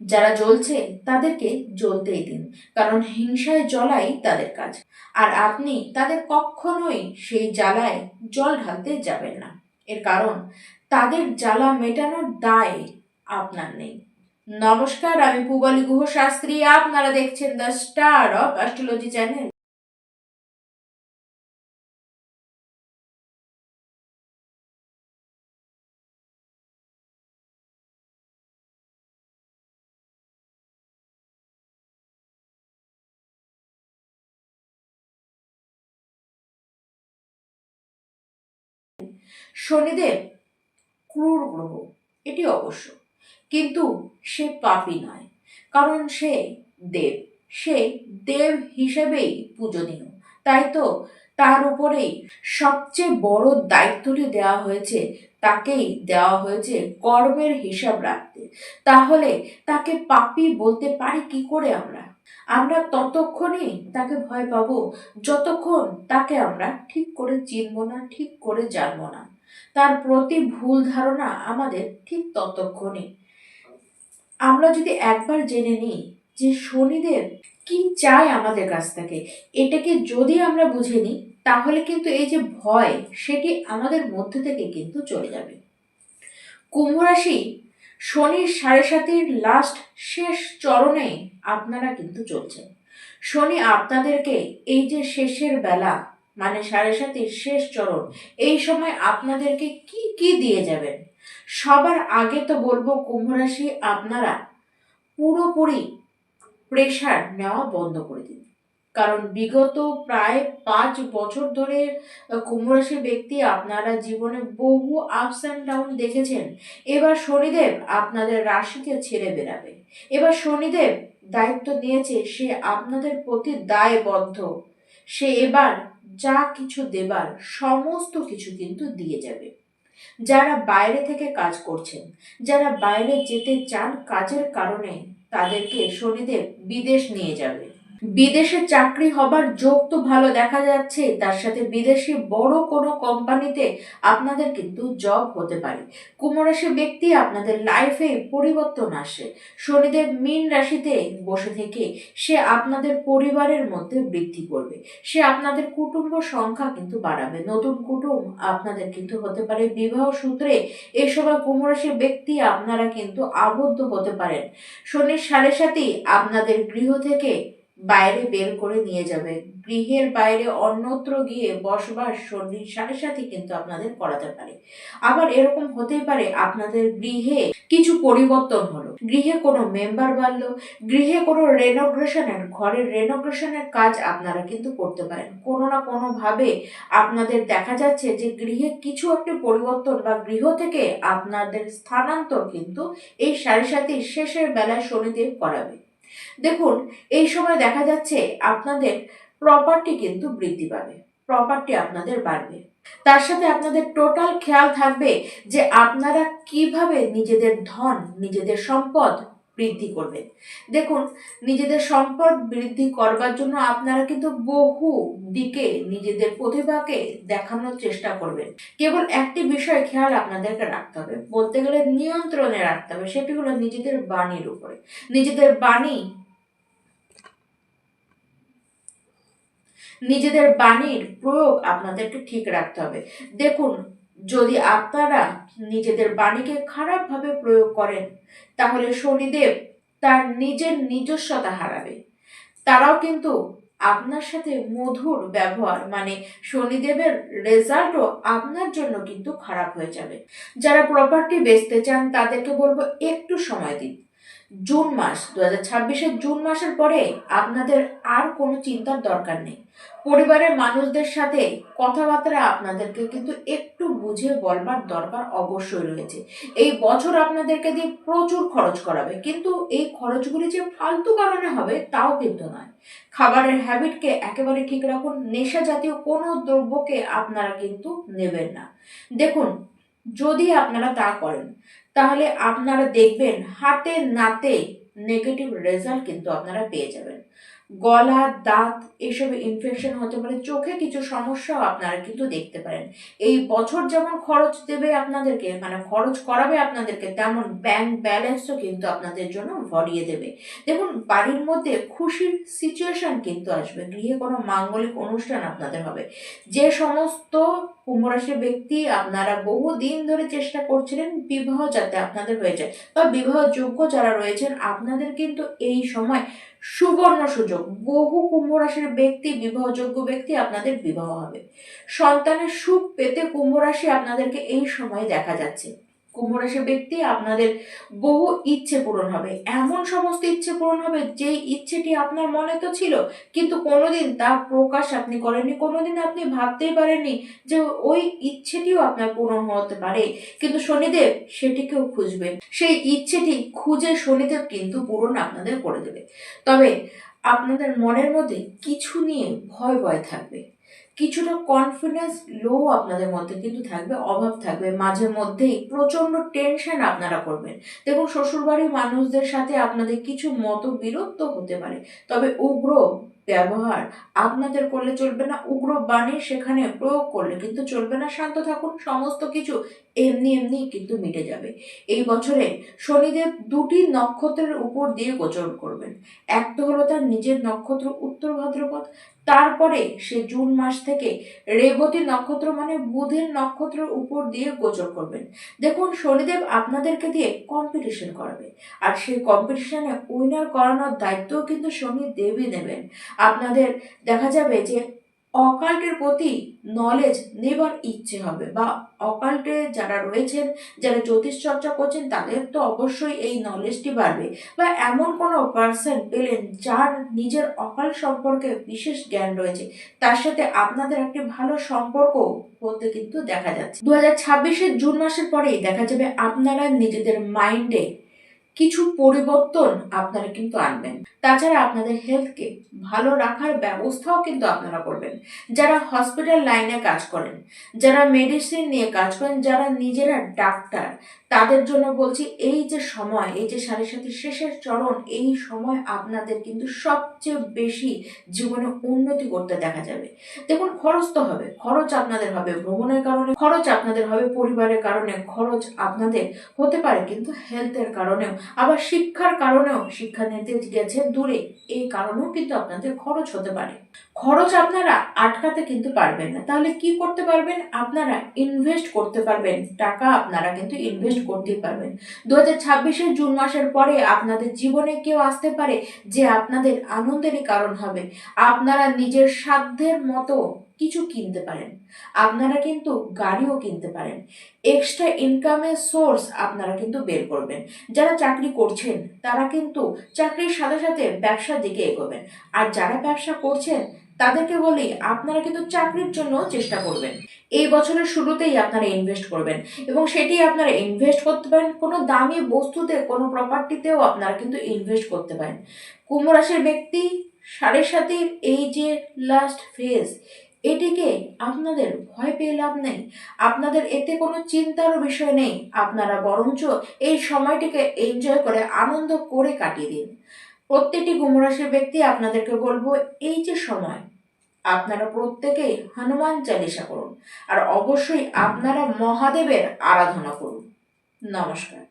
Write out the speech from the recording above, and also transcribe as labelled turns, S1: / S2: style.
S1: যারা জ্বলছে তাদেরকে জ্বলতেই দিন, কারণ হিংসায় জ্বলাই তাদের কাজ। আর আপনি তাদের কখনোই সেই জ্বালায় জল ঢালতে যাবেন না। এর কারণ তাদের জ্বালা মেটানোর দায় আপনার নেই। নমস্কার, আমি পূবালী গুহ শাস্ত্রী। আপনারা দেখছেন the star of astrology channel. Shanidev ক্রূর গ্রহ, এটি অবশ্য, কিন্তু সে পাপী নয়, কারণ সে দেব। সে দেব হিসেবেই পূজনীয়। তাই তো তার উপরেই সবচেয়ে বড় দায়িত্বটি দেওয়া হয়েছে, তাকেই দেওয়া হয়েছে কর্মের হিসাব রাখতে। তাহলে তাকে পাপী বলতে পারি কি করে আমরা? আমরা ততক্ষণই তাকে ভয় পাবো যতক্ষণ তাকে আমরা ঠিক করে চিনব না, ঠিক করে জানবো না। তার প্রতি ভুল ধারণা আমাদের ঠিক ততক্ষণই। আমরা যদি একবার জেনে নিই যে শনিদেব কি চায় আমাদের কাছ থেকে, এটাকে যদি আমরা বুঝে নিই, তাহলে কিন্তু এই যে ভয়, সেটি আমাদের মধ্যে থেকে কিন্তু চলে যাবে। কুম্ভ রাশি, শনির 7.5 লাস্ট শেষ চরণে আপনারা কিন্তু চলছেন। শনি আপনাদেরকে এই যে শেষের বেলা, মানে 7.5 শেষ চরণ, এই সময় আপনাদেরকে কি কি দিয়ে যাবেন। সবার আগে তো বলবো কুম্ভ রাশি, আপনারা পুরোপুরি প্রেশার নেওয়া বন্ধ করে দিন। কারণ বিগত প্রায় 5 বছর ধরে কুম্ভ রাশির ব্যক্তি আপনারা জীবনে বহু আপস অ্যান্ড ডাউন দেখেছেন। এবার শনিদেব আপনাদের রাশিকে ছেড়ে বেরাবে। এবার শনিদেব দায়িত্ব নিয়েছে, সে আপনাদের প্রতি দায়বদ্ধ। সে এবার যা কিছু দেবার সমস্ত কিছু কিন্তু দিয়ে যাবে। যারা বাইরে থেকে কাজ করছেন, যারা বাইরে যেতে চান কাজের কারণে, তাদেরকে শনিদেব বিদেশ নিয়ে যাবে। বিদেশে চাকরি হবার যোগ তো ভালো দেখা যাচ্ছে, তার সাথে বিদেশি বড় কোনো কোম্পানিতে আপনাদের কিন্তু জব হতে পারে। কুম্ভ রাশি ব্যক্তি, আপনাদের লাইফে পরিবর্তন আসে। শনিদেব মীন রাশিতে বসে থেকে সে আপনাদের পরিবারের মধ্যে বৃদ্ধি করবে। সে আপনাদের কুটুম্ব সংখ্যা কিন্তু বাড়াবে। নতুন কুটুম্ব আপনাদের কিন্তু হতে পারে। বিবাহ সূত্রে এই সময় কুম্ভ রাশির ব্যক্তি আপনারা কিন্তু আবদ্ধ হতে পারেন। শনির 7.5 আপনাদের গৃহ থেকে বাইরে বের করে নিয়ে যাবে। গৃহের বাইরে অন্যত্র গিয়ে বসবাস শনির 7.5 কিন্তু আপনাদের করাতে পারে। আবার এরকম হতেই পারে আপনাদের গৃহে কিছু পরিবর্তন হলো, গৃহে কোনো মেম্বার বাড়লো, গৃহে কোনো রেনোগ্রেশনের, ঘরের রেনোগ্রেশনের কাজ আপনারা কিন্তু করতে পারেন। কোনো না কোনো ভাবে আপনাদের দেখা যাচ্ছে যে গৃহে কিছু একটা পরিবর্তন বা গৃহ থেকে আপনাদের স্থানান্তর কিন্তু এই 7.5 শেষের বেলায় শনিদেব করাবে। দেখুন, এই সময় দেখা যাচ্ছে আপনাদের প্রপার্টি কিন্তু বৃদ্ধি পাবে, প্রপার্টি আপনাদের বাড়বে। তার সাথে আপনাদের টোটাল খেয়াল থাকবে যে আপনারা কিভাবে নিজেদের ধন, নিজেদের সম্পদ বৃদ্ধি করবেন। দেখুন, নিজেদের সম্পদ বৃদ্ধি করবার জন্য আপনারা কিন্তু বহু দিকে নিজেদের প্রতিভাকে দেখানোর চেষ্টা করবেন। কেবল একটি বিষয় খেয়াল আপনাদেরকে রাখতে হবে, বলতে গেলে নিয়ন্ত্রণে রাখতে হবে, সেটি হলো নিজেদের বাণীর উপরে। নিজেদের বাণী, নিজেদের বাণীর প্রয়োগ আপনাদেরকে ঠিক রাখতে হবে। দেখুন, যদি আপনারা নিজেদের বাণীকে খারাপভাবে প্রয়োগ করেন, তাহলে শনিদেব তার নিজের নিজস্বতা হারাবে। তারাও কিন্তু আপনার সাথে মধুর ব্যবহার, মানে শনিদেবের রেজাল্টও আপনার জন্য কিন্তু খারাপ হয়ে যাবে। যারা প্রপার্টি বেচতে চান তাদেরকে বলবো একটু সময় দিন। জুন মাস, 2026-এর জুন মাসের পরে আপনাদের আর কোনো চিন্তার দরকার নেই। পরিবারের মানুষদের সাথে কথাবার্তা আপনাদেরকে কিন্তু একটু বুঝে বলবার দরকার অবশ্যই রয়েছে। এই বছর আপনাদেরকে দিয়ে প্রচুর খরচ করাবে, কিন্তু এই খরচগুলি যে ফালতু কারণে হবে তাও কিন্তু নয়। খাবারের হ্যাবিটকে একেবারে ঠিক রাখুন। নেশা জাতীয় কোনো দ্রব্যকে আপনারা কিন্তু নেবেন না। দেখুন, যদি আপনারা তা করেন, তাহলে আপনারা দেখবেন হাতে নাতে নেগেটিভ রেজাল্ট কিন্তু আপনারা পেয়ে যাবেন। গলা, দাঁত এসবে ইনফেকশন হতে পারে, চোখে কিছু সমস্যাও আপনারা কিন্তু দেখতে পারেন। এই বছর যেমন খরচ দেবে আপনাদেরকে, মানে খরচ করাবে আপনাদেরকে, তেমন ব্যাংক ব্যালেন্সও কিন্তু আপনাদের জন্য ভরিয়ে দেবে। দেখুন, বাড়ির মধ্যে খুশির সিচুয়েশন কিন্তু আসবে, গৃহে কোনো মাঙ্গলিক অনুষ্ঠান আপনাদের হবে। যে সমস্ত কুম্ভ রাশির ব্যক্তি আপনারা বহুদিন ধরে চেষ্টা করছিলেন বিবাহ যাতে আপনাদের হয়ে যায়, বা বিবাহ যোগ্য যারা রয়েছেন, আপনাদের কিন্তু এই সময় সুবর্ণ সুযোগ। বহু কুম্ভ রাশির ব্যক্তি, বিবাহযোগ্য ব্যক্তি, আপনাদের বিবাহ হবে। সন্তানের সুখ পেতে কুম্ভ রাশি আপনাদেরকে এই সময় দেখা যাচ্ছে। কুম্ভ রাশির ব্যক্তি আপনাদের বহু ইচ্ছে পূরণ হবে, এমন সমস্ত ইচ্ছে পূরণ হবে যে ইচ্ছেটি আপনার মনে তো ছিল, কিন্তু কোনোদিন তা প্রকাশ আপনি করেননি, কোনোদিন আপনি ভাবতেই পারেননি যে ওই ইচ্ছেটিও আপনার পূরণ হতে পারে। কিন্তু শনিদেব সেটিকেও খুঁজবেন, সেই ইচ্ছেটি খুঁজে শনিদেব কিন্তু পূরণ আপনাদের করে দেবে। তবে আপনাদের মনের মধ্যে কিছু নিয়ে ভয় ভয় থাকবে, কিছুটা কনফিডেন্স লো আপনাদের মধ্যে কিন্তু থাকবে, অভাব থাকবে, মাঝে মধ্যেই প্রচন্ড টেনশন আপনারা করবেন। দেখুন, শ্বশুরবাড়ির মানুষদের সাথে আপনাদের কিছু মতবিরোধ তো হতে পারে, তবে উগ্র ব্যবহার আপনাদের করলে চলবে না, উগ্র বাণী সেখানে প্রয়োগ করলে কিন্তু চলবে না। শান্ত থাকুন, সমস্ত কিছু এমনি এমনি কিন্তু মিটে যাবে। এই বছরে শনিদেব দুটি নক্ষত্রের উপর দিয়ে গোচর করবেন। এক তো হলো তার নিজের নক্ষত্র উত্তর ভাদ্রপদ, তারপরে সে জুন মাস থেকে রেবতী নক্ষত্র মানে বুধের নক্ষত্রের উপর দিয়ে গোচর করবেন। দেখুন, শনিদেব আপনাদেরকে দিয়ে কম্পিটিশন করাবে, আর সেই কম্পিটিশনে উইনার করানোর দায়িত্বও কিন্তু শনি দেবই নেবেন। আপনাদের দেখা যাবে যে অকাল্টের প্রতি নলেজ নেবার ইচ্ছে হবে, বা অকাল্টে যারা রয়েছেন, যারা জ্যোতিষ চর্চা করছেন, তাদের তো অবশ্যই এই নলেজটি বাড়বে। বা এমন কোনো পার্সন পেলেন যার নিজের অকাল সম্পর্কে বিশেষ জ্ঞান রয়েছে, তার সাথে আপনাদের একটি ভালো সম্পর্ক হতে কিন্তু দেখা যাচ্ছে। 2026-এর জুন মাসের পরেই দেখা যাবে আপনারা নিজেদের মাইন্ডে কিছু পরিবর্তন আপনারা কিন্তু আনবেন। তাছাড়া আপনাদের হেলথকে ভালো রাখার ব্যবস্থাও কিন্তু আপনারা করবেন। যারা হসপিটাল লাইনে কাজ করেন, যারা মেডিসিন নিয়ে কাজ করেন, যারা নিজেরা ডাক্তার, তাদের জন্য বলছি, এই যে সময়, এই যে সাড়ে সাথে শেষের চরণ, এই সময় আপনাদের কিন্তু সবচেয়ে বেশি জীবনে উন্নতি করতে দেখা যাবে। দেখুন, খরচ তো হবে, খরচ আপনাদের হবে ভ্রমণের কারণে, খরচ আপনাদের হবে পরিবারের কারণে, খরচ আপনাদের হতে পারে কিন্তু হেলথের কারণেও, আবার শিক্ষার কারণেও, শিক্ষা নিতে গেছেন দূরে, এই কারণেও কিন্তু আপনাদের খরচ হতে পারে। খরচ আপনারা আটকাতে কিন্তু পারবেন না, তাহলে কি করতে পারবেন? আপনারা ইনভেস্ট করতে পারবেন, টাকা আপনারা কিন্তু ইনভেস্ট করতেই পারবেন। 2026-এর জুন মাসের পরে আপনাদের জীবনে কেউ আসতে পারে যে আপনাদের আনন্দেরই কারণ হবে। আপনারা নিজের সাধ্যের মতো কিছু কিনতে পারেন, আপনারা কিন্তু গাড়িও কিনতে পারেন। এক্সট্রা ইনকামের সোর্স আপনারা কিন্তু বের করবেন। যারা চাকরি করছেন তারা কিন্তু চাকরির সাথে সাথে ব্যবসার দিকে এগোবেন, আর যারা ব্যবসা করছেন তাদেরকে বলি আপনারা কিন্তু চাকরির জন্য চেষ্টা করবেন। এই বছরের শুরুতেই আপনারা ইনভেস্ট করবেন, এবং সেটি আপনারা ইনভেস্ট করতে পারেন কোনো দামি বস্তুতে, কোনো প্রপার্টিতেও আপনারা কিন্তু ইনভেস্ট করতে পারেন। কুম্ভ রাশির ব্যক্তি, সাড়ে সাতির এই যে লাস্ট ফেজ, এটিকে আপনাদের ভয় পেয়ে লাভ নেই, আপনাদের এতে কোনো চিন্তারও বিষয় নেই। আপনারা বরঞ্চ এই সময়টিকে এনজয় করে, আনন্দ করে কাটিয়ে দিন। প্রত্যেকটি কুম্ভ রাশির ব্যক্তি আপনাদেরকে বলবো, এই যে সময়, আপনারা প্রত্যেকেই হনুমান চালিসা করুন, আর অবশ্যই আপনারা মহাদেবের আরাধনা করুন। নমস্কার।